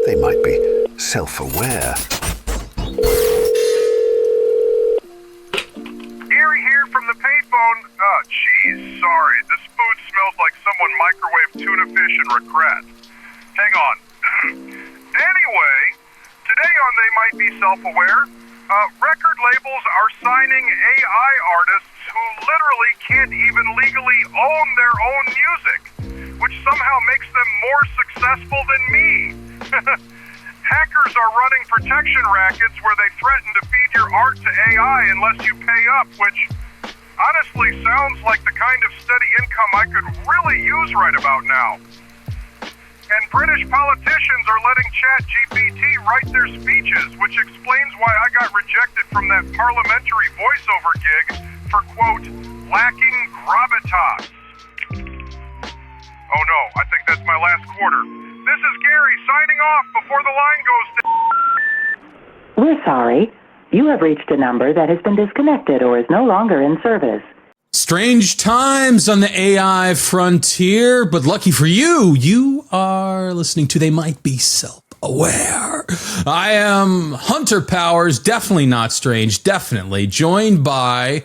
they might be self-aware. Gary here from the payphone. Oh, geez, sorry. This food smells like someone microwaved tuna fish and regret. Hang on. Anyway, today on They Might Be Self-Aware, record labels are signing AI artists who literally can't even legally own their own music, which somehow makes them more successful than me. Hackers are running protection rackets where they threaten to feed your art to AI unless you pay up, which honestly sounds like the kind of steady income I could really use right about now. And British politicians are letting ChatGPT write their speeches, which explains why I got rejected from that parliamentary voiceover gig for, quote, lacking gravitas. Oh no, I think that's my last quarter. This is Gary signing off before the line goes down. We're sorry. You have reached a number that has been disconnected or is no longer in service. Strange times on the AI frontier, but lucky for you, you are listening to They Might Be Self-Aware. I am Hunter Powers, definitely not strange, definitely, joined by...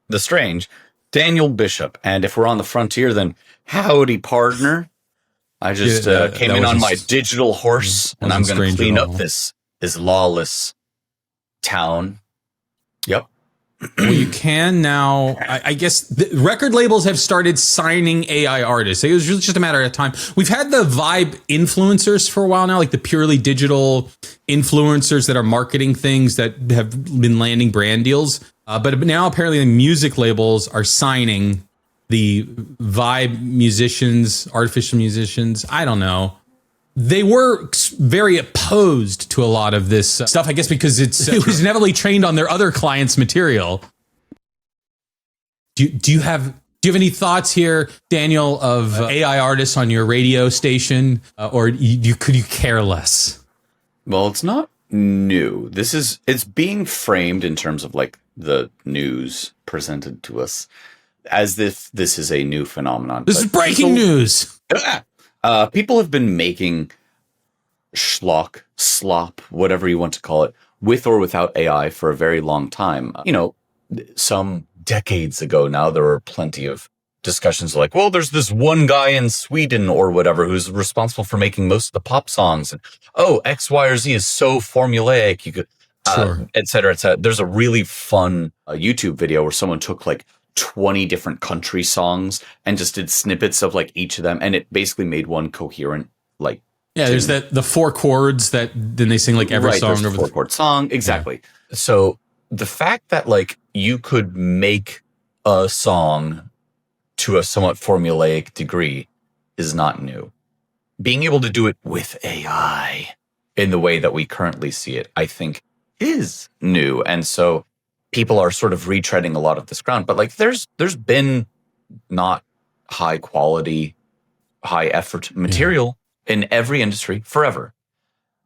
The strange, Daniel Bishop. And if we're on the frontier, then howdy, partner. I just came in on my digital horse, and I'm going to clean up this lawless town. Yep. Well, you can now, I guess, the record labels have started signing AI artists. It was really just a matter of time. We've had the vibe influencers for a while now, like the purely digital influencers that are marketing things that have been landing brand deals. But now apparently the music labels are signing the vibe musicians, artificial musicians. I don't know. They were very opposed to a lot of this stuff, I guess, because it was heavily trained on their other clients' material. Do you have any thoughts here, Daniel, of AI artists on your radio station, or could you care less? Well, it's not new. It's being framed in terms of like the news presented to us as if this is a new phenomenon. This is breaking news. People have been making slop, whatever you want to call it, with or without AI for a very long time. You know, some decades ago now, there were plenty of discussions like, well, there's this one guy in Sweden or whatever who's responsible for making most of the pop songs. And, oh, X, Y, or Z is so formulaic. You could, et cetera, et cetera. There's a really fun YouTube video where someone took like 20 different country songs and just did snippets of like each of them, and it basically made one coherent like there's the four chords that then they sing like every song over the 4-chord song, exactly. Yeah. So the fact that like you could make a song to a somewhat formulaic degree is not new. Being able to do it with AI in the way that we currently see it, I think, is new. And so people are sort of retreading a lot of this ground, but like there's been not high quality, high effort material in every industry forever.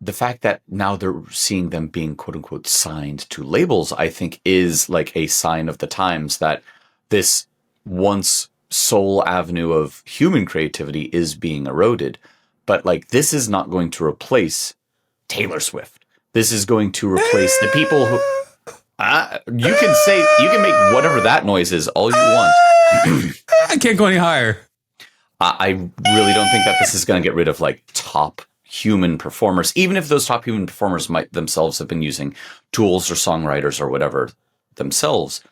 The fact that now they're seeing them being quote unquote signed to labels, I think is like a sign of the times that this once sole avenue of human creativity is being eroded. But like, this is not going to replace Taylor Swift. This is going to replace the people who, you can make whatever that noise is all you want. I can't go any higher. I really don't think that this is going to get rid of like top human performers, even if those top human performers might themselves have been using tools or songwriters or whatever themselves.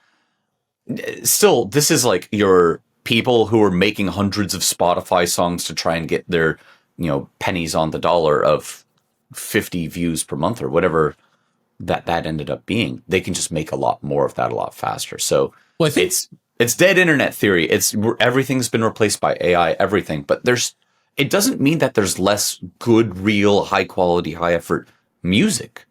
Still, this is like your people who are making hundreds of Spotify songs to try and get their, pennies on the dollar of 50 views per month or whatever that ended up being. They can just make a lot more of that a lot faster. So I think it's dead internet theory. Everything's been replaced by AI, everything. But it doesn't mean that there's less good, real, high quality, high effort music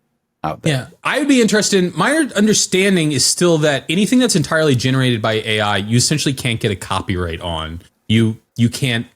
out there. Yeah, I would be interested in, my understanding is still that anything that's entirely generated by AI, you essentially can't get a copyright on. You can't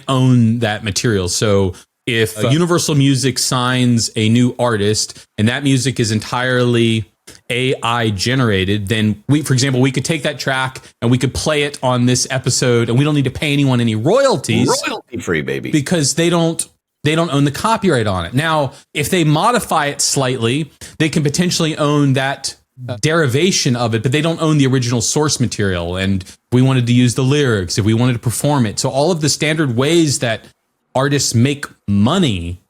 own that material. So if Universal Music signs a new artist and that music is entirely AI generated, then for example, we could take that track and we could play it on this episode and we don't need to pay anyone any royalties. Royalty free, baby. Because they don't they don't own the copyright on it. Now, if they modify it slightly, they can potentially own that derivation of it, but they don't own the original source material. And if we wanted to use the lyrics, if we wanted to perform it. So all of the standard ways that artists make money,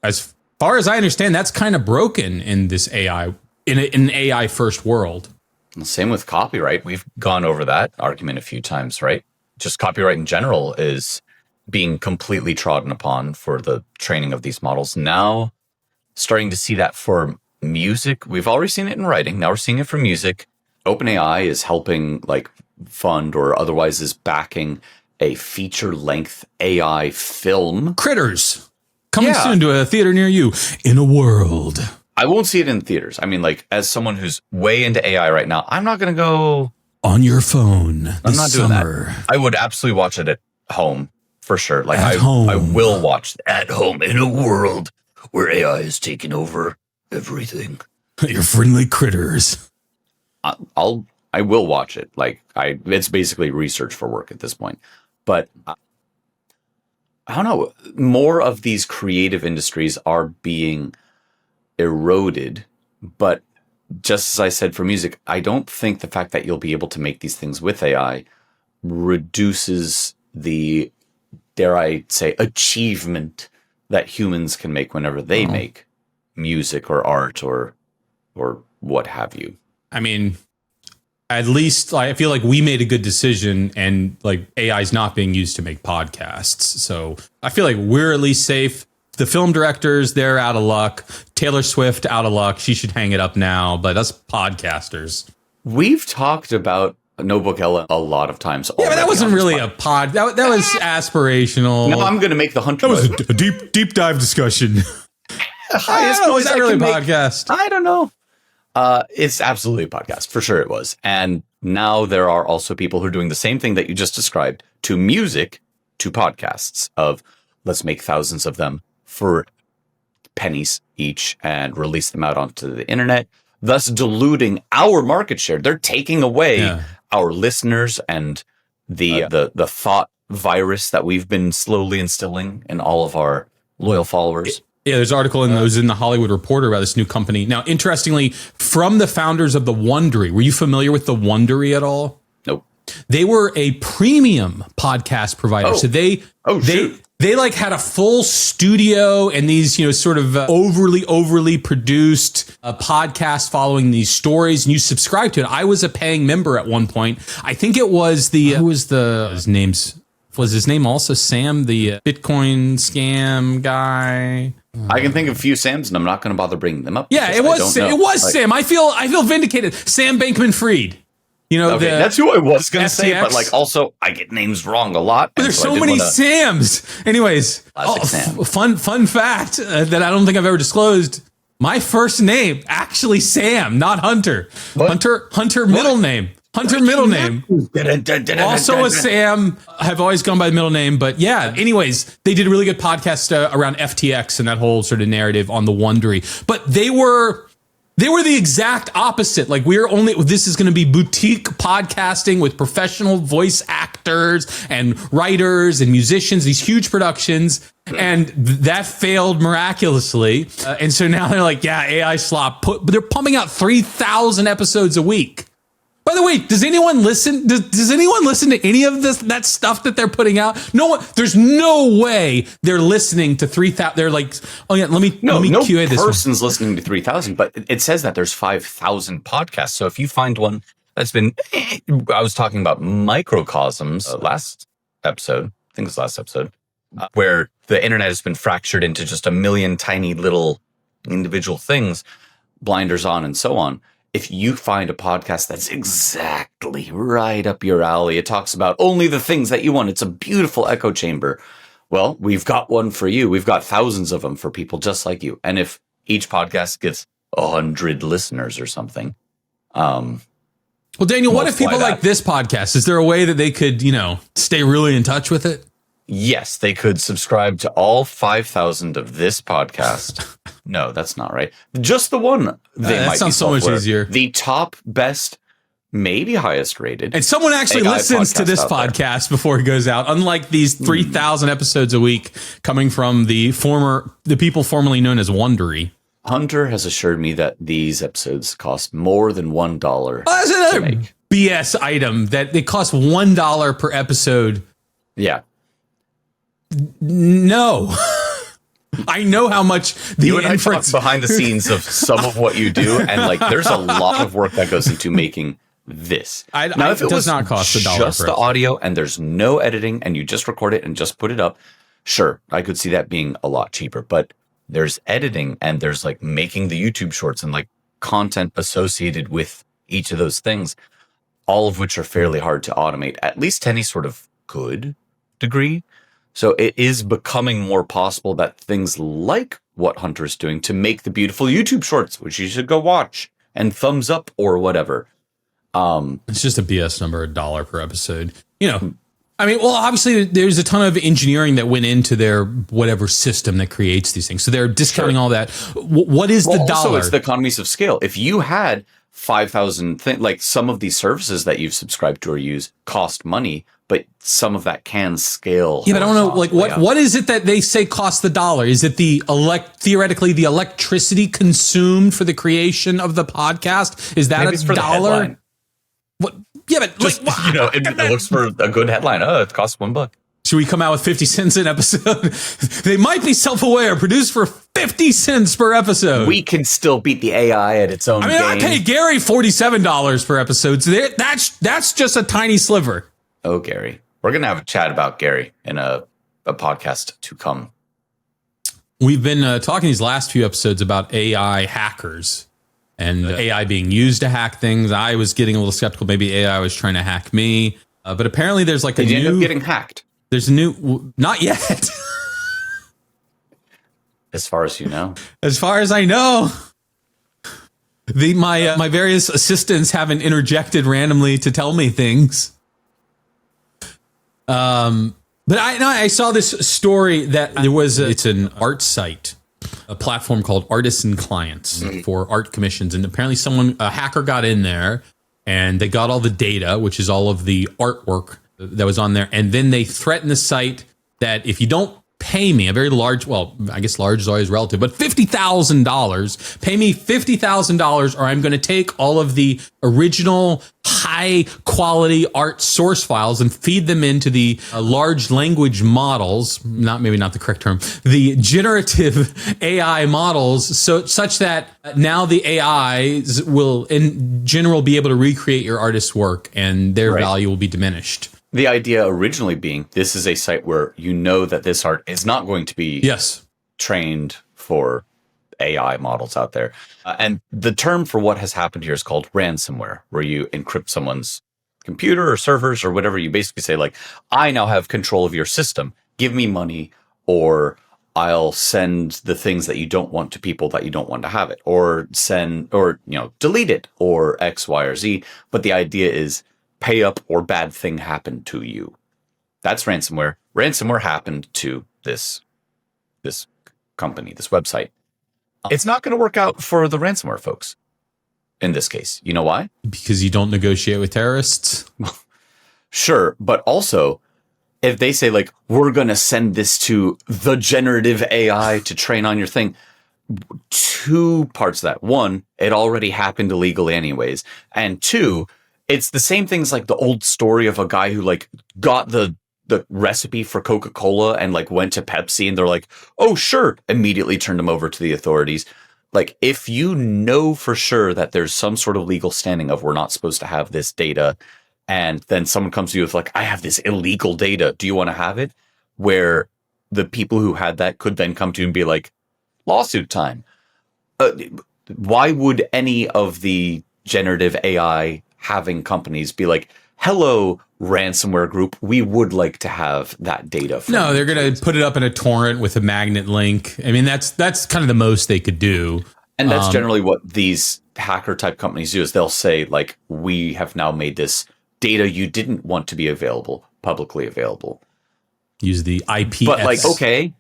as far as I understand, that's kind of broken in this AI, in an AI first world. Same with copyright. We've gone over that argument a few times, right? Just copyright in general is being completely trodden upon for the training of these models. Now, starting to see that for music. We've already seen it in writing. Now we're seeing it for music. OpenAI is helping like fund or otherwise is backing a feature-length AI film. Critters. Coming soon to a theater near you. In a world. I won't see it in theaters. I mean, like, as someone who's way into AI right now, I'm not going to go on your phone. I'm not doing that. I would absolutely watch it at home for sure. Like, I will watch at home in a world where AI is taking over everything. Your friendly critters. I will watch it. Like, it's basically research for work at this point. But I don't know. More of these creative industries are being eroded, but just as I said for music, I don't think the fact that you'll be able to make these things with AI reduces the, dare I say, achievement that humans can make whenever they make music or art or what have you. I mean, at least I feel like we made a good decision, and like AI is not being used to make podcasts. So I feel like we're at least safe. The film directors, they're out of luck. Taylor Swift, out of luck. She should hang it up now. But us podcasters. We've talked about Notebook Ella a lot of times. Yeah, but that wasn't really a pod. That was aspirational. No, I'm going to make the Hunter. That was a deep dive discussion. Highest was that really a podcast? I don't know. It's absolutely a podcast. For sure it was. And now there are also people who are doing the same thing that you just described to music, to podcasts of let's make thousands of them for pennies each and release them out onto the internet, thus diluting our market share. They're taking away our listeners and the thought virus that we've been slowly instilling in all of our loyal followers. Yeah, there's an article in the Hollywood Reporter about this new company. Now, interestingly, from the founders of the Wondery. Were you familiar with the Wondery at all? Nope. They were a premium podcast provider. So they like had a full studio and these, sort of overly produced podcasts following these stories, and you subscribe to it. I was a paying member at one point. I think it was was his name also Sam, the Bitcoin scam guy? I can think of a few Sams, and I'm not going to bother bringing them up. Yeah, it was Sam. I feel vindicated. Sam Bankman-Fried. That's who I was going to say, but like also I get names wrong a lot. But there's so many Sams. Anyways, Sam. Fun fact that I don't think I've ever disclosed. My first name, actually Sam, not Hunter. What? Hunter middle name. Hunter middle name. Also a Sam. I've always gone by the middle name, but yeah. Anyways, they did a really good podcast around FTX and that whole sort of narrative on the Wondery. But they were the exact opposite. Like this is going to be boutique podcasting with professional voice actors and writers and musicians, these huge productions. And that failed miraculously. And so now they're like, AI slop. But they're pumping out 3,000 episodes a week. By the way, does anyone listen? Does anyone listen to any of that stuff that they're putting out? No one. There's no way they're listening to 3,000. They're like, oh yeah, let me QA this. No person's listening to 3,000, but it says that there's 5,000 podcasts. So if you find one that's been, I was talking about microcosms last episode. I think it was last episode, where the internet has been fractured into just a million tiny little individual things, blinders on, and so on. If you find a podcast that's exactly right up your alley, it talks about only the things that you want. It's a beautiful echo chamber. Well, we've got one for you. We've got thousands of them for people just like you. And if each podcast gets 100 listeners or something. Well, Daniel, what if people like this podcast? Is there a way that they could, stay really in touch with it? Yes, they could subscribe to all 5,000 of this podcast. No, that's not right. Just the one. That sounds so much easier. The top best maybe highest rated. And someone actually AI listens to this podcast out there. podcast before it goes out, unlike these 3,000 episodes a week coming from the people formerly known as Wondery. Hunter has assured me that these episodes cost more than $1 That's to another make. BS item that it costs $1 per episode. Yeah. No. I know how much the You and I talk inference behind the scenes of some of what you do, and like there's a lot of work that goes into making this. It does not cost $1 just per the episode. audio and there's no editing and you just record it and just put it up, sure, I could see that being a lot cheaper. But there's editing and there's like making the YouTube shorts and like content associated with each of those things, all of which are fairly hard to automate, at least to any sort of good degree. So it is becoming more possible that things like what Hunter's doing to make the beautiful YouTube shorts, which you should go watch, and thumbs up or whatever. It's just a BS number, $1 per episode. I mean, well, obviously there's a ton of engineering that went into their whatever system that creates these things. So they're discounting all that. What is the dollar? Also, it's the economies of scale. If you had 5,000 like some of these services that you've subscribed to or use cost money, but some of that can scale. Yeah, but I don't know, like what is it that they say costs the dollar? Is it theoretically the electricity consumed for the creation of the podcast? Is that Maybe it's for the $1? headline. What? Yeah, but Just, like, it looks for a good headline. Oh, it costs $1. should we come out with 50 cents an episode? They might be self-aware, produced for 50 cents per episode. We can still beat the AI at its own I mean, game. I pay Gary $47 per episode. So that's just a tiny sliver. Oh, Gary. We're going to have a chat about Gary in a podcast to come. We've been talking these last few episodes about AI hackers and AI being used to hack things. I was getting a little skeptical. Maybe AI was trying to hack me. But apparently there's like Did you end up getting hacked? There's a new... Not yet. As far as you know. As far as I know. My various assistants haven't interjected randomly to tell me things. But I saw this story that there was it's an art site, a platform called Artisan Clients for art commissions, and apparently a hacker got in there and they got all the data, which is all of the artwork that was on there, and then they threatened the site that if you don't pay me a very large, well, I guess large is always relative, but $50,000, pay me $50,000 or I'm going to take all of the original high quality art source files and feed them into the large language models, maybe not the correct term, the generative AI models, such that now the AIs will in general be able to recreate your artist's work and their value will be diminished. The idea originally being this is a site where you know that this art is not going to be trained for AI models out there. And the term for what has happened here is called ransomware, where you encrypt someone's computer or servers or whatever. You basically say, like, I now have control of your system. Give me money, or I'll send the things that you don't want to people that you don't want to have it, or delete it, or X, Y, or Z. But the idea is pay up or bad thing happened to you. That's ransomware. Ransomware happened to this company, this website. It's not going to work out for the ransomware folks in this case. You know why? Because you don't negotiate with terrorists? Sure, but also, if they say, like, we're going to send this to the generative AI to train on your thing, two parts of that. One, it already happened illegally anyways. And two, it's the same things like the old story of a guy who like got the recipe for Coca-Cola and like went to Pepsi and they're like, oh, sure, immediately turned him over to the authorities. Like, if you know for sure that there's some sort of legal standing of we're not supposed to have this data, and then someone comes to you with like, I have this illegal data, do you want to have it? Where the people who had that could then come to you and be like, lawsuit time. Why would any of the generative AI having companies be like, hello, ransomware group, we would like to have that data. No, they're going to put it up in a torrent with a magnet link. I mean, that's kind of the most they could do. And that's generally what these hacker type companies do, is they'll say, like, we have now made this data you didn't want to be available, publicly available. Use the IPS. But like, okay,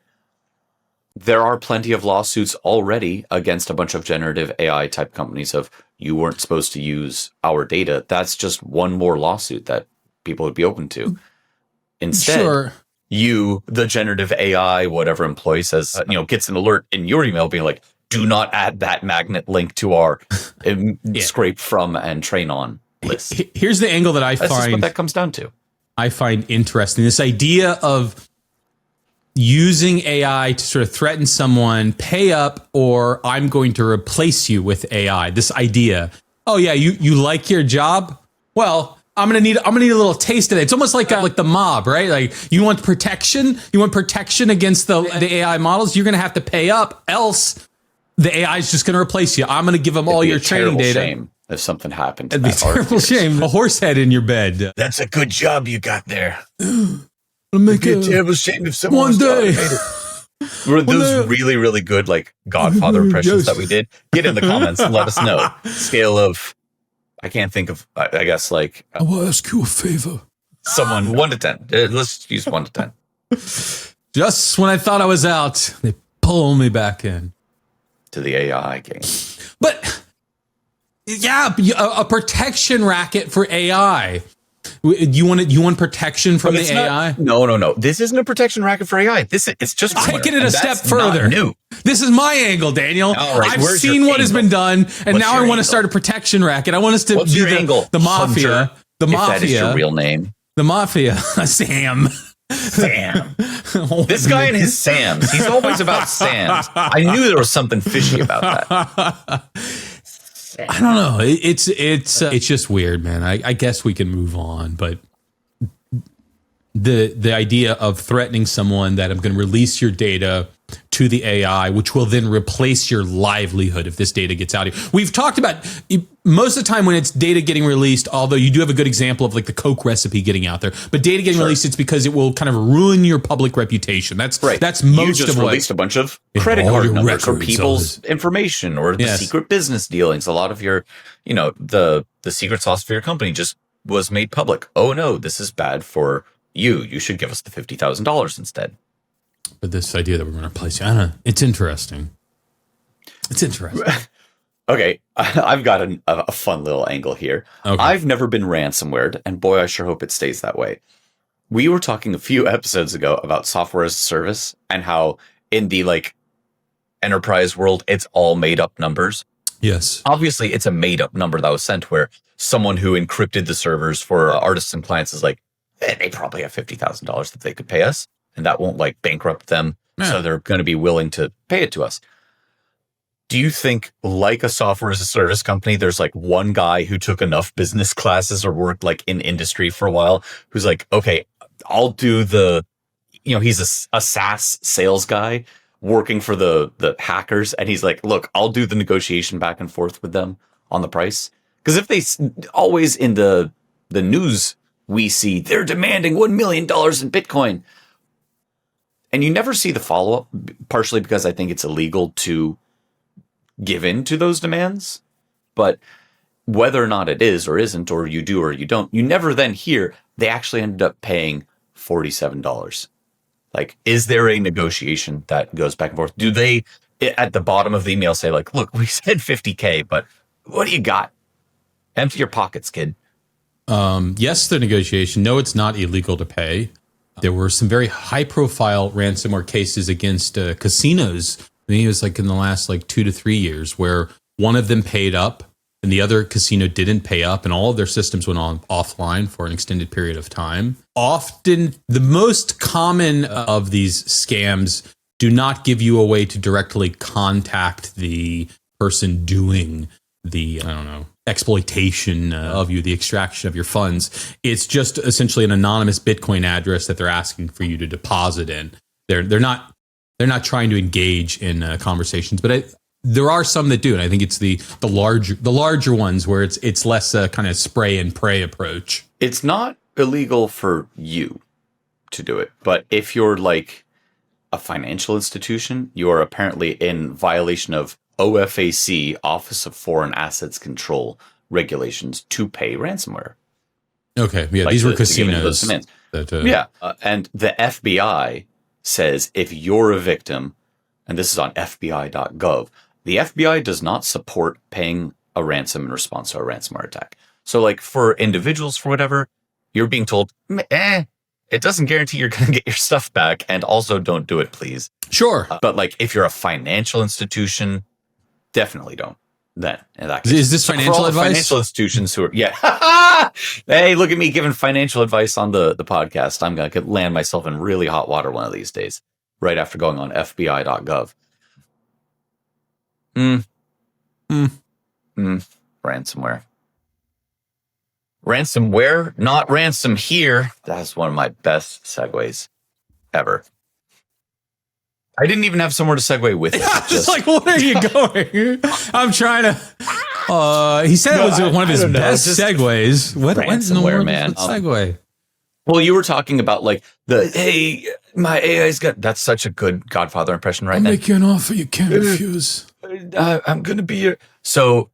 there are plenty of lawsuits already against a bunch of generative AI type companies of you weren't supposed to use our data. That's just one more lawsuit that people would be open to. Instead, you, the generative AI, whatever employee says, gets an alert in your email being like, do not add that magnet link to our scrape from and train on list. Here's the angle that That's just what that comes down to. I find interesting. This idea of using AI to sort of threaten someone, pay up, or I'm going to replace you with AI. This idea, oh yeah, you like your job? Well, I'm gonna need a little taste of it. It's almost like the mob, right? Like you want protection against the AI models. You're gonna have to pay up, else the AI is just gonna replace you. I'm gonna give them all your training data. Shame if something happened to It'd be a terrible shame. A horse head in your bed. That's a good job you got there. It'd be a terrible shame if someone one day. Were those really, really good like Godfather impressions that we did? Get in the comments and let us know. Scale of, I can't think of, I guess like. I will ask you a favor. Someone 1 to 10. Let's use 1 to 10. Just when I thought I was out, they pull me back in. To the AI game. But yeah, a protection racket for AI. You want protection from the AI? No. This isn't a protection racket for AI. It's just taking it a step further. New. This is my angle, Daniel. Right, I've seen what has been done, and now I want to start a protection racket. I want us to What's be your angle? the mafia. Hunter, the if mafia. that is your real name. The mafia. Sam. This guy and his Sams. He's always about Sams. I knew there was something fishy about that. I don't know. It's just weird, man. I guess we can move on, but the idea of threatening someone that I'm going to release your data to the AI, which will then replace your livelihood if this data gets out of you. We've talked about most of the time when it's data getting released, although you do have a good example of like the Coke recipe getting out there, but data getting released, it's because it will kind of ruin your public reputation. That's right. That's most you just of what released a bunch of credit card numbers or people's information or the secret business dealings. A lot of your, the secret sauce for your company just was made public. Oh no, this is bad for you. You should give us the $50,000 instead. But this idea that we're going to replace you, I don't know. It's interesting. It's interesting. Okay, I've got a fun little angle here. Okay. I've never been ransomwared, and boy, I sure hope it stays that way. We were talking a few episodes ago about software as a service and how in the enterprise world, it's all made up numbers. Yes. Obviously, it's a made up number that was sent where someone who encrypted the servers for artists and clients is like, they probably have $50,000 that they could pay us. And that won't bankrupt them. Yeah. So they're going to be willing to pay it to us. Do you think like a software as a service company, there's one guy who took enough business classes or worked in industry for a while who's like, okay, I'll do he's a SaaS sales guy working for the hackers. And he's like, look, I'll do the negotiation back and forth with them on the price. Because if they always in the news, we see they're demanding $1 million in Bitcoin. And you never see the follow-up, partially because I think it's illegal to give in to those demands. But whether or not it is or isn't, or you do or you don't, you never then hear they actually ended up paying $47. Is there a negotiation that goes back and forth? Do they, at the bottom of the email, say look, we said $50K, but what do you got? Empty your pockets, kid. Yes, the negotiation. No, it's not illegal to pay. There were some very high-profile ransomware cases against casinos. I think it was in the last 2 to 3 years where one of them paid up and the other casino didn't pay up, and all of their systems went offline for an extended period of time. Often, the most common of these scams do not give you a way to directly contact the person doing the, exploitation of you, the extraction of your funds. It's just essentially an anonymous Bitcoin address that they're asking for you to deposit in. They're not trying to engage in conversations, but there are some that do, and I think it's the larger ones where it's less kind of spray and pray approach. It's not illegal for you to do it, but if you're a financial institution, you are apparently in violation of OFAC, Office of Foreign Assets Control regulations to pay ransomware. Okay, yeah, these were casinos. And the FBI says if you're a victim, and this is on FBI.gov, the FBI does not support paying a ransom in response to a ransomware attack. So like for individuals, for whatever, you're being told, it doesn't guarantee you're going to get your stuff back. And also don't do it, please. Sure. But like if you're a financial institution, definitely don't. Then in that case. Is this So for financial all the advice? Financial institutions who are, hey, look at me giving financial advice on the podcast. I'm going to land myself in really hot water one of these days, right after going on FBI.gov. Ransomware. Ransomware, not ransom here. That's one of my best segues ever. I didn't even have somewhere to segue with it. Just like, what are you going? I'm trying to. He said it was one of his best segues. What in the world man? Is segue? Well, you were talking about like hey, my AI's got. That's such a good Godfather impression, right? I'll make you an offer you can't refuse. I'm gonna be your. So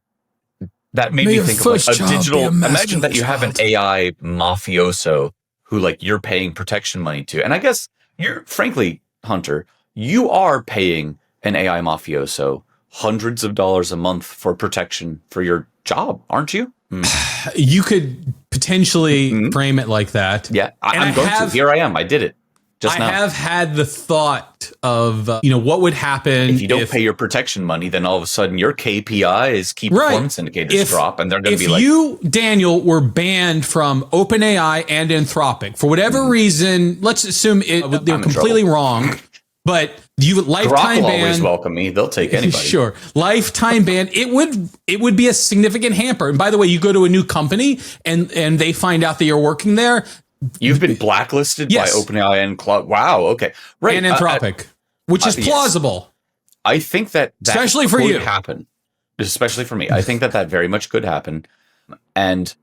that made me think of like a digital. Imagine that you have an AI mafioso who like you're paying protection money to, and I guess you're frankly, Hunter, you are paying an AI mafioso hundreds of dollars a month for protection for your job, aren't you? You could potentially frame it like that. Yeah, I'm going to. Here I am. I did it just now. I have had the thought of, what would happen if you don't pay your protection money, then all of a sudden your KPIs, key performance indicators drop, and they're going to be like... If you, Daniel, were banned from OpenAI and Anthropic, for whatever reason, let's assume they're completely wrong, but you lifetime Grok will ban... always welcome me. They'll take anybody. Sure. Lifetime ban. It would be a significant hamper. And by the way, you go to a new company and they find out that you're working there. You've been blacklisted by OpenAI and Cloud. Wow. Okay. Right. And Anthropic, which is plausible. Yes. I think that especially for you happen. Especially for me. I think that very much could happen. And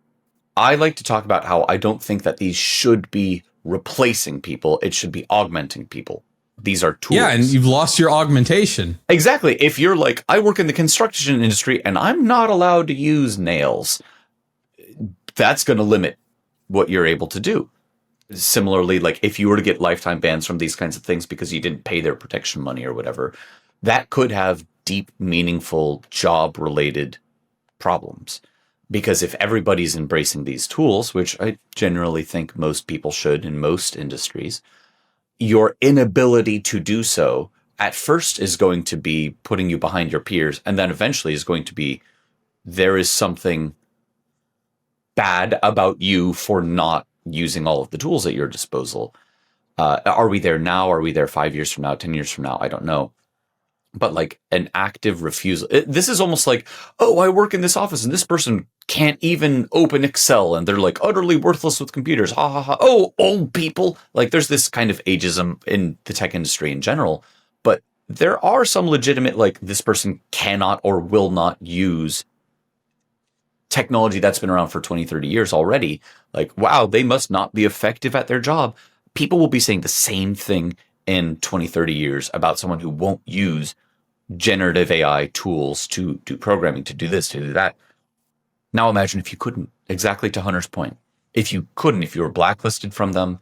I like to talk about how I don't think that these should be replacing people. It should be augmenting people. These are tools. Yeah, and you've lost your augmentation. Exactly. If you're like, I work in the construction industry and I'm not allowed to use nails, that's going to limit what you're able to do. Similarly, like if you were to get lifetime bans from these kinds of things because you didn't pay their protection money or whatever, that could have deep, meaningful job-related problems. Because if everybody's embracing these tools, which I generally think most people should in most industries, your inability to do so at first is going to be putting you behind your peers, and then eventually is going to be there is something bad about you for not using all of the tools at your disposal. Are we there now? Are we there 5 years from now, 10 years from now? I don't know. But like an active refusal. This is almost like, oh, I work in this office and this person can't even open Excel and they're like utterly worthless with computers. Ha ha ha. Oh, old people. Like there's this kind of ageism in the tech industry in general. But there are some legitimate, like this person cannot or will not use technology that's been around for 20, 30 years already. Like, wow, they must not be effective at their job. People will be saying the same thing in 20, 30 years about someone who won't use generative AI tools to do programming, to do this, to do that. Now imagine if you couldn't, exactly to Hunter's point. If you couldn't, if you were blacklisted from them,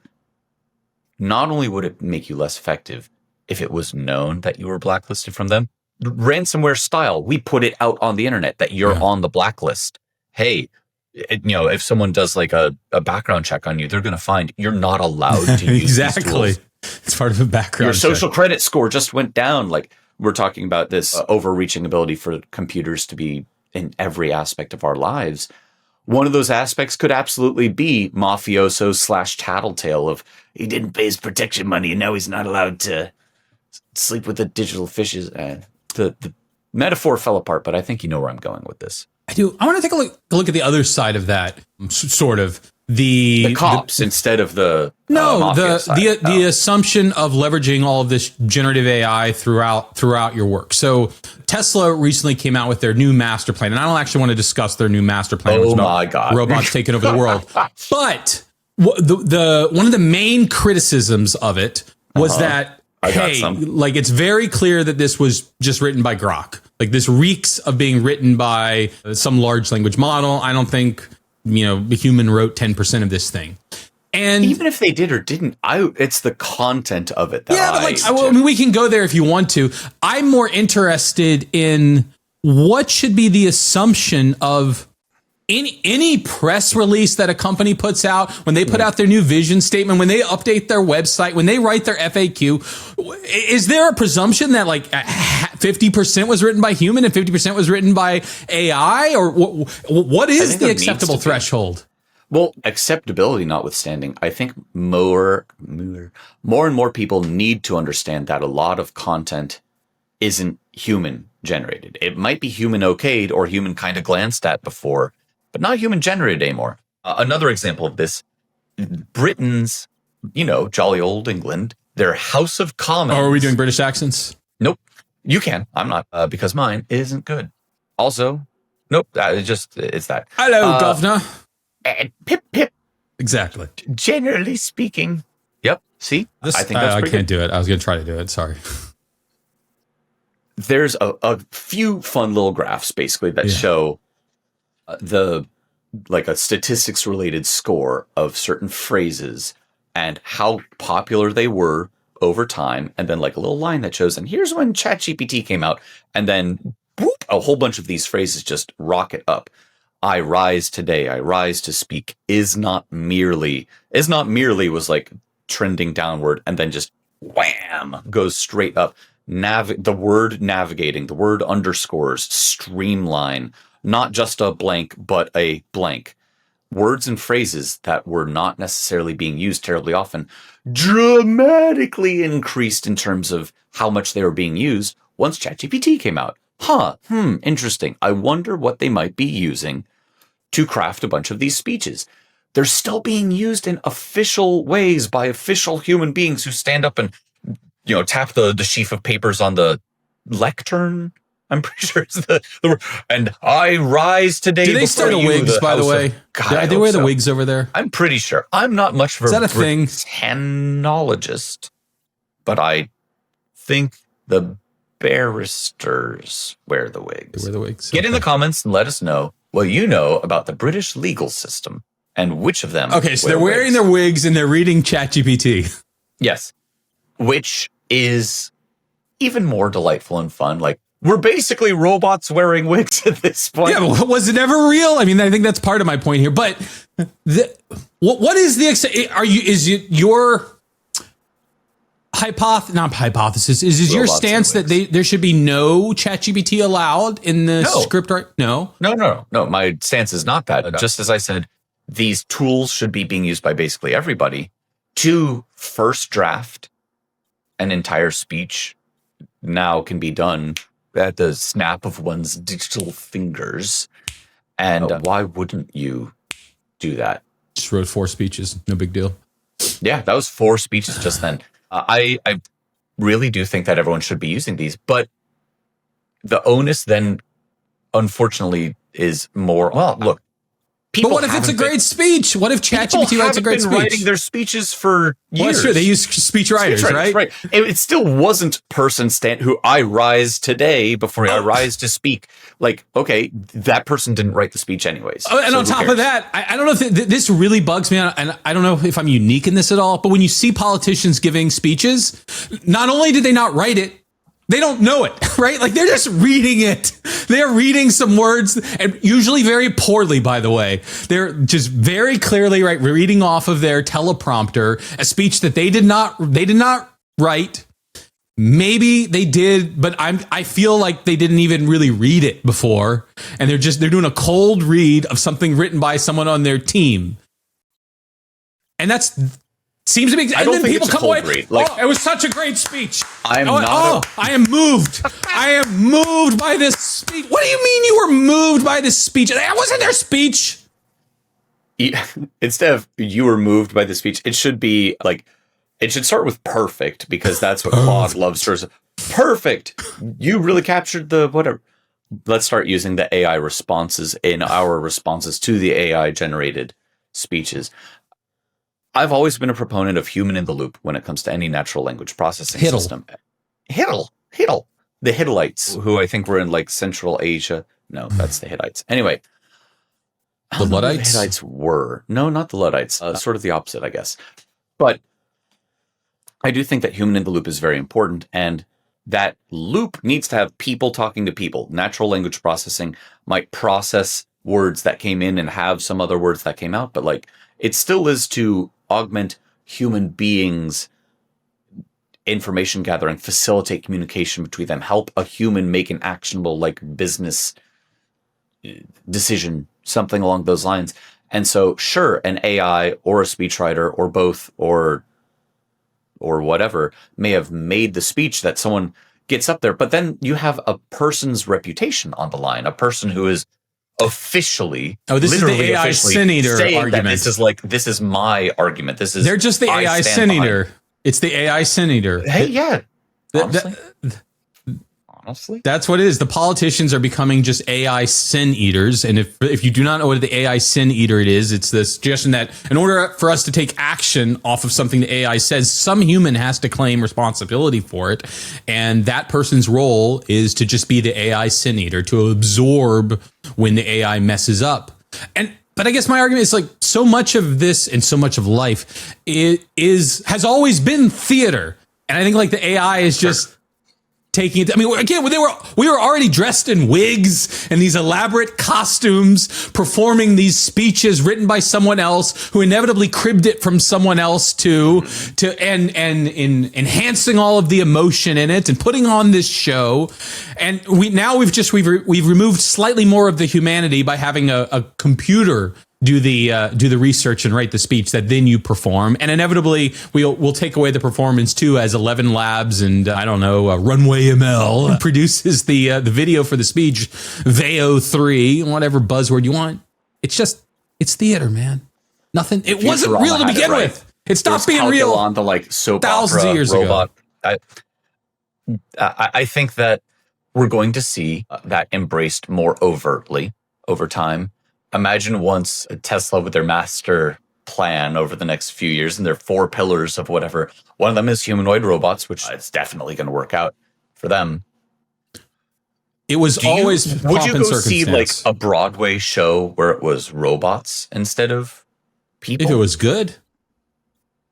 not only would it make you less effective if it was known that you were blacklisted from them, ransomware style, we put it out on the internet that you're on the blacklist. Hey, if someone does like a background check on you, they're going to find you're not allowed to use exactly. these tools. It's part of a background Your social check. credit score just went down. Like we're talking about this overreaching ability for computers to be in every aspect of our lives. One of those aspects could absolutely be mafioso / tattletale of he didn't pay his protection money and now he's not allowed to sleep with the digital fishes. The metaphor fell apart, but I think you know where I'm going with this. I do. I want to take a look at the other side of that, sort of. The cops instead of the the assumption of leveraging all of this generative AI throughout your work. So Tesla recently came out with their new master plan, and I don't actually want to discuss their new master plan. Oh my God, robots taking over the world. But the one of the main criticisms of it was that like it's very clear that this was just written by Grok. Like this reeks of being written by some large language model. I don't think the human wrote 10% of this thing. And even if they did or didn't, it's the content of it that I mean, we can go there if you want to. I'm more interested in what should be the assumption of any press release that a company puts out, when they put out their new vision statement, when they update their website, when they write their FAQ. Is there a presumption that like 50% was written by human and 50% was written by AI? Or what is the acceptable threshold? Well, acceptability notwithstanding, I think more and more people need to understand that a lot of content isn't human generated. It might be human okayed or human kind of glanced at before, but not human generated anymore. Another example of this, Britain's, jolly old England, their House of Commons. Oh, are we doing British accents? Nope. You can. I'm not, because mine isn't good. Also, nope. It's that. Hello, governor. And pip, pip. Exactly. Generally speaking. Yep. See? I think that's I pretty can't good. do it. I was going to try to do it. Sorry. There's a few fun little graphs basically that show a statistics related score of certain phrases and how popular they were over time. And then like a little line that shows, and here's when ChatGPT came out. And then whoop, a whole bunch of these phrases just rocket up. I rise today. I rise to speak is not merely was like trending downward and then just wham goes straight up. The word navigating, the word underscores, streamline, not just a blank, but a blank. Words and phrases that were not necessarily being used terribly often dramatically increased in terms of how much they were being used once ChatGPT came out. Interesting. I wonder what they might be using to craft a bunch of these speeches. They're still being used in official ways by official human beings who stand up and, tap the sheaf of papers on the lectern. I'm pretty sure it's the word. And I rise today. Do they still the wigs, by the way? God, they wear the wigs over there? I'm pretty sure. I'm not much of a thing? Britannologist, but I think the barristers wear the wigs. They wear the wigs. Get in the comments and let us know what you know about the British legal system and which of them. Okay, so they're wearing their wigs and they're reading ChatGPT. Yes. Which is even more delightful and fun. Like, we're basically robots wearing wigs at this point. Yeah, but was it ever real? I mean, I think that's part of my point here. But what is your hypothesis? Is your stance that there should be no ChatGPT allowed in the script? Right? No. My stance is not that. Just as I said, these tools should be being used by basically everybody to first draft an entire speech. Now can be done at the snap of one's digital fingers. And why wouldn't you do that? Just wrote 4 speeches. No big deal. Yeah, that was 4 speeches just then. I really do think that everyone should be using these, but the onus then, unfortunately, is more. Well, look. But what if it's a great speech? What if ChatGPT writes a great speech? Writing their speeches for years. Well, that's true. They use speech writers, right? Right. It still wasn't person who I rise today before I rise to speak. Like, okay, that person didn't write the speech anyways. And on top of that, I don't know if this really bugs me, and I don't know if I'm unique in this at all, but when you see politicians giving speeches, not only did they not write it, they don't know it, right? Like, they're just reading it. They're reading some words, and usually very poorly, by the way. They're just very clearly, right, reading off of their teleprompter a speech that they did not write. Maybe they did, but I feel like they didn't even really read it before, and they're doing a cold read of something written by someone on their team. And that's seems to be. I don't think it's a cold read. Like, it was such a great speech. I am moved. I am moved by this speech. What do you mean you were moved by this speech? That wasn't their speech. Instead of you were moved by the speech, it should be like, it should start with perfect, because that's what Claude loves to. Perfect. You really captured the whatever. Let's start using the AI responses in our responses to the AI generated speeches. I've always been a proponent of human in the loop when it comes to any natural language processing system. Hiddle. The Hittilites, who I think were in like Central Asia. No, that's the Hittites. Anyway, The Luddites? The Hittites were. No, not the Luddites. Sort of the opposite, I guess. But I do think that human in the loop is very important, and that loop needs to have people talking to people. Natural language processing might process words that came in and have some other words that came out, but like it still is to augment human beings' information gathering, facilitate communication between them, help a human make an actionable like business decision, something along those lines. And so sure, an AI or a speechwriter or both or whatever may have made the speech that someone gets up there, but then you have a person's reputation on the line, a person who is officially, this is the AI sin eater argument. This is my argument. They're just the AI sin eater. It's the AI sin eater. Hey, yeah. Honestly, that's what it is. The politicians are becoming just AI sin eaters. And if you do not know what the AI sin eater it is, it's the suggestion that in order for us to take action off of something the AI says, some human has to claim responsibility for it. And that person's role is to just be the AI sin eater, to absorb when the AI messes up. But I guess my argument is like so much of this and so much of life has always been theater. And I think like the AI is just taking it. I mean, again, we were already dressed in wigs and these elaborate costumes, performing these speeches written by someone else who inevitably cribbed it from someone else and in enhancing all of the emotion in it and putting on this show. And we've removed slightly more of the humanity by having a computer do the research and write the speech that then you perform, and inevitably we'll take away the performance too, as 11 Labs and Runway ML produces the video for the speech, VEO 3, whatever buzzword you want. It's theater, man. Nothing. It wasn't real to begin with. It stopped being real on the like soap thousands opera of years robot. ago. I think that we're going to see that embraced more overtly over time. Imagine once Tesla with their master plan over the next few years and their 4 pillars of whatever. One of them is humanoid robots, which it's definitely going to work out for them. It was always would you go see like a Broadway show where it was robots instead of people? If it was good.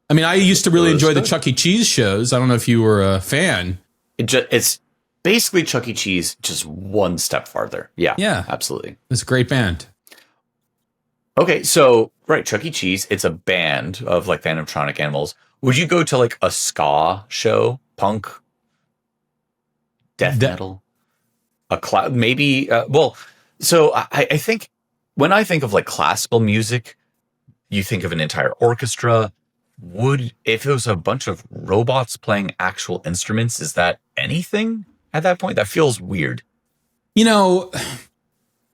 I mean, I used to really enjoy the Chuck E. Cheese shows. I don't know if you were a fan. It's basically Chuck E. Cheese, just one step farther. Yeah, absolutely. It's a great band. Okay, so, right, Chuck E. Cheese, it's a band of, like, the animatronic animals. Would you go to, like, a ska show? Punk? Death metal? Maybe, so I think, when I think of, like, classical music, you think of an entire orchestra. If it was a bunch of robots playing actual instruments, is that anything at that point? That feels weird. You know,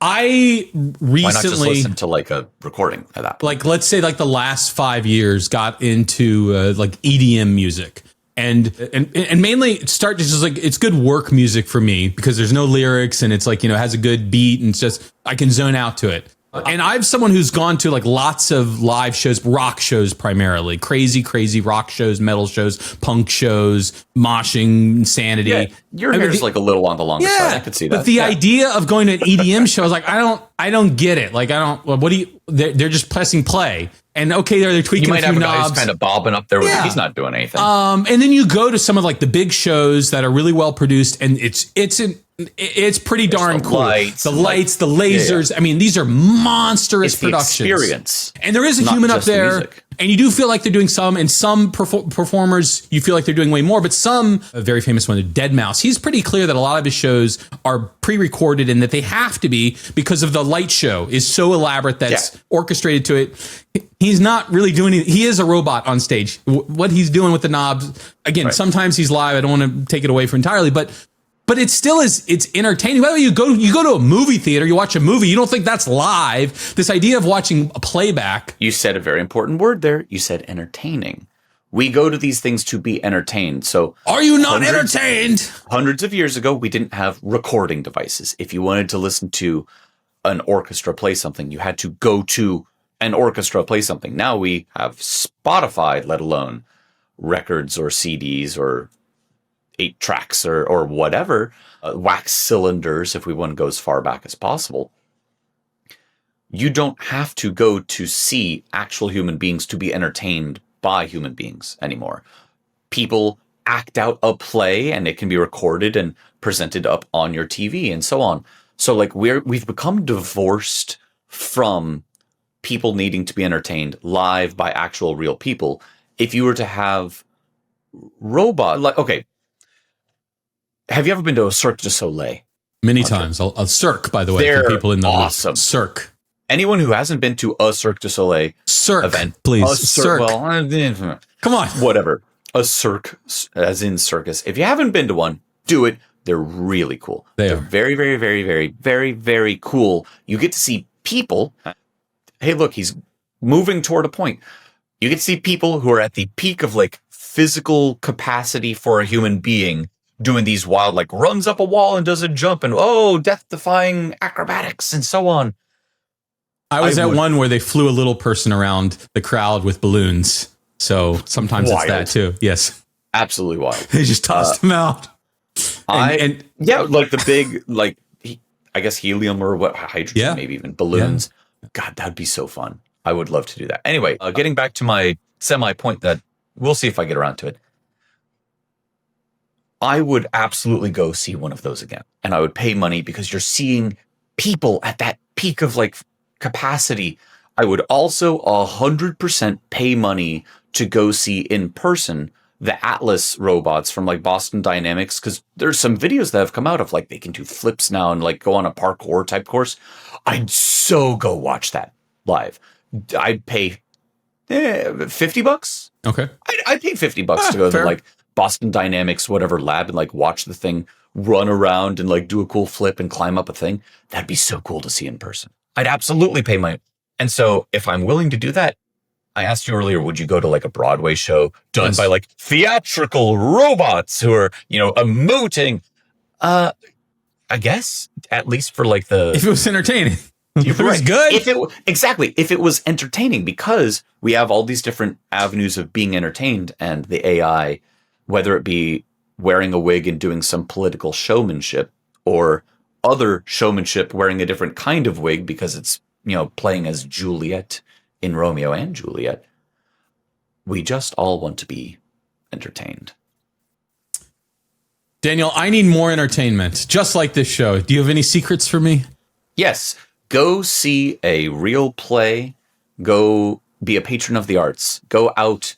I recently, why not just listen to like a recording at that point? Like, let's say like the last 5 years got into like EDM music and mainly start just like, it's good work music for me because there's no lyrics and it's like, it has a good beat and it's just, I can zone out to it. And I'm someone who's gone to like lots of live shows, rock shows primarily, crazy rock shows, metal shows, punk shows, moshing, insanity. Yeah, your hair's like a little on the longer side. I could see that. But the idea of going to an EDM show is like, I don't get it. Like, they're just pressing play. And okay, they're tweaking a few knobs. You might have a guy who's kind of bobbing up there with it. He's not doing anything. And then you go to some of like the big shows that are really well produced, and it's pretty darn cool. The lights, the lasers. Yeah. I mean, these are monstrous productions. Experience. And there is a human up there, and you do feel like they're doing some, and some performers, you feel like they're doing way more, but some, a very famous one, Deadmau5, he's pretty clear that a lot of his shows are pre-recorded and that they have to be because of the light show is so elaborate that's orchestrated to it. He's not really doing it. He is a robot on stage. What he's doing with the knobs, again, sometimes he's live. I don't want to take it away from entirely, but it still is, it's entertaining. Whether you go to a movie theater, you watch a movie, you don't think that's live. This idea of watching a playback. You said a very important word there. You said entertaining. We go to these things to be entertained. So are you not entertained? Hundreds of years ago, we didn't have recording devices. If you wanted to listen to an orchestra play something, you had to go to an orchestra play something. Now we have Spotify, let alone records or CDs or 8 tracks or whatever, wax cylinders, if we want to go as far back as possible. you don't have to go to see actual human beings to be entertained by human beings anymore. People act out a play and it can be recorded and presented up on your TV and so on. So like we've become divorced from people needing to be entertained live by actual real people. If you were to have robot, like, okay, have you ever been to a Cirque du Soleil? Many times. A Cirque, by the way, for people in the awesome. Cirque. Anyone who hasn't been to a Cirque du Soleil event, please. Cirque. Well, come on. Whatever. A Cirque, as in circus. If you haven't been to one, do it. They're really cool. They're very, very, very, very, very, very cool. You get to see people. Hey, look, he's moving toward a point. You get to see people who are at the peak of like physical capacity for a human being doing these wild, like runs up a wall and does a jump and death-defying acrobatics and so on. I was at one where they flew a little person around the crowd with balloons. So sometimes it's that too. Yes. Absolutely wild. They just tossed them out. Like the big, like, I guess helium or hydrogen, maybe even balloons. Yeah. God, that'd be so fun. I would love to do that. Anyway, getting back to my semi-point that we'll see if I get around to it. I would absolutely go see one of those again. And I would pay money because you're seeing people at that peak of like capacity. I would also 100% pay money to go see in person the Atlas robots from like Boston Dynamics, because there's some videos that have come out of like they can do flips now and like go on a parkour type course. I'd so go watch that live. I'd pay $50. Okay. I'd pay $50 to go to like Boston Dynamics, whatever lab, and like watch the thing run around and like do a cool flip and climb up a thing. That'd be so cool to see in person. I'd absolutely pay money. And so if I'm willing to do that, I asked you earlier, would you go to like a Broadway show done by like theatrical robots who are, emoting? I guess at least for like if it was entertaining. If it was good. If it was entertaining, because we have all these different avenues of being entertained, and the AI, whether it be wearing a wig and doing some political showmanship or other showmanship wearing a different kind of wig because it's, playing as Juliet in Romeo and Juliet. We just all want to be entertained. Daniel, I need more entertainment, just like this show. Do you have any secrets for me? Yes. Go see a real play. Go be a patron of the arts. Go out.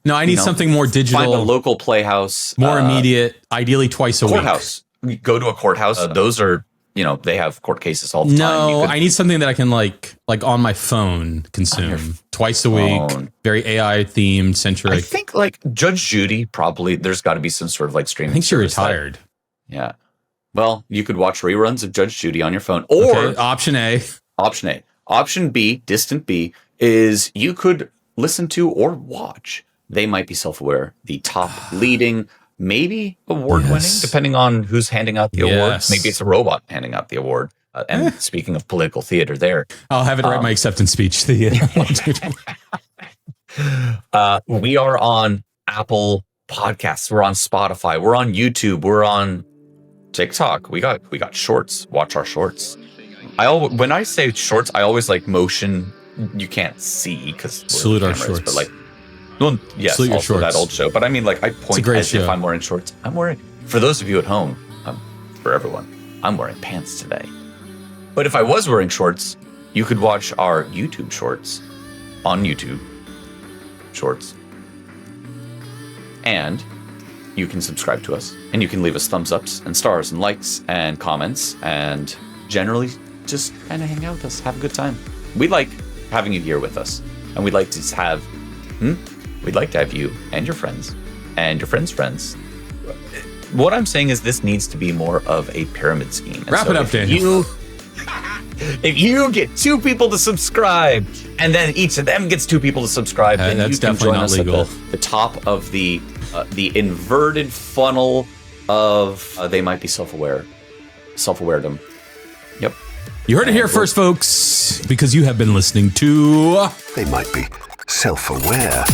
No, I need something more digital. Find a local playhouse. More immediate, ideally twice a week. Courthouse. Go to a courthouse. Those are, they have court cases all the time. No, I need something that I can like on my phone consume twice a week. Very AI themed, centric. I think like Judge Judy, probably there's got to be some sort of like streaming. I think she retired. Yeah. Well, you could watch reruns of Judge Judy on your phone. Or option A. Option B, distant B, is you could listen to or watch They Might Be Self-Aware, the top leading, maybe award-winning, depending on who's handing out the award. Maybe it's a robot handing out the award. And speaking of political theater there. I'll have it write my acceptance speech. We are on Apple Podcasts. We're on Spotify. We're on YouTube. We're on TikTok. We got shorts. Watch our shorts. When I say shorts, I always like motion. You can't see because salute our shorts. But like, well, yes, salute also that old show. But I mean, like, I point as if I'm wearing shorts. I'm wearing. For those of you at home, for everyone, I'm wearing pants today. But if I was wearing shorts, you could watch our YouTube shorts on YouTube Shorts. And you can subscribe to us, and you can leave us thumbs ups and stars and likes and comments, and generally just kind of hang out with us, have a good time. We like having you here with us, and we'd like to have you and your friends and your friends' friends. What I'm saying is this needs to be more of a pyramid scheme. And wrap it up, Daniel. If you get 2 people to subscribe, and then each of them gets 2 people to subscribe, then that's you can definitely join not us legal. at the top of the inverted funnel of They Might Be Self-Aware. Self-awaredom. Yep. You heard it here first, folks, because you have been listening to They Might Be Self-Aware.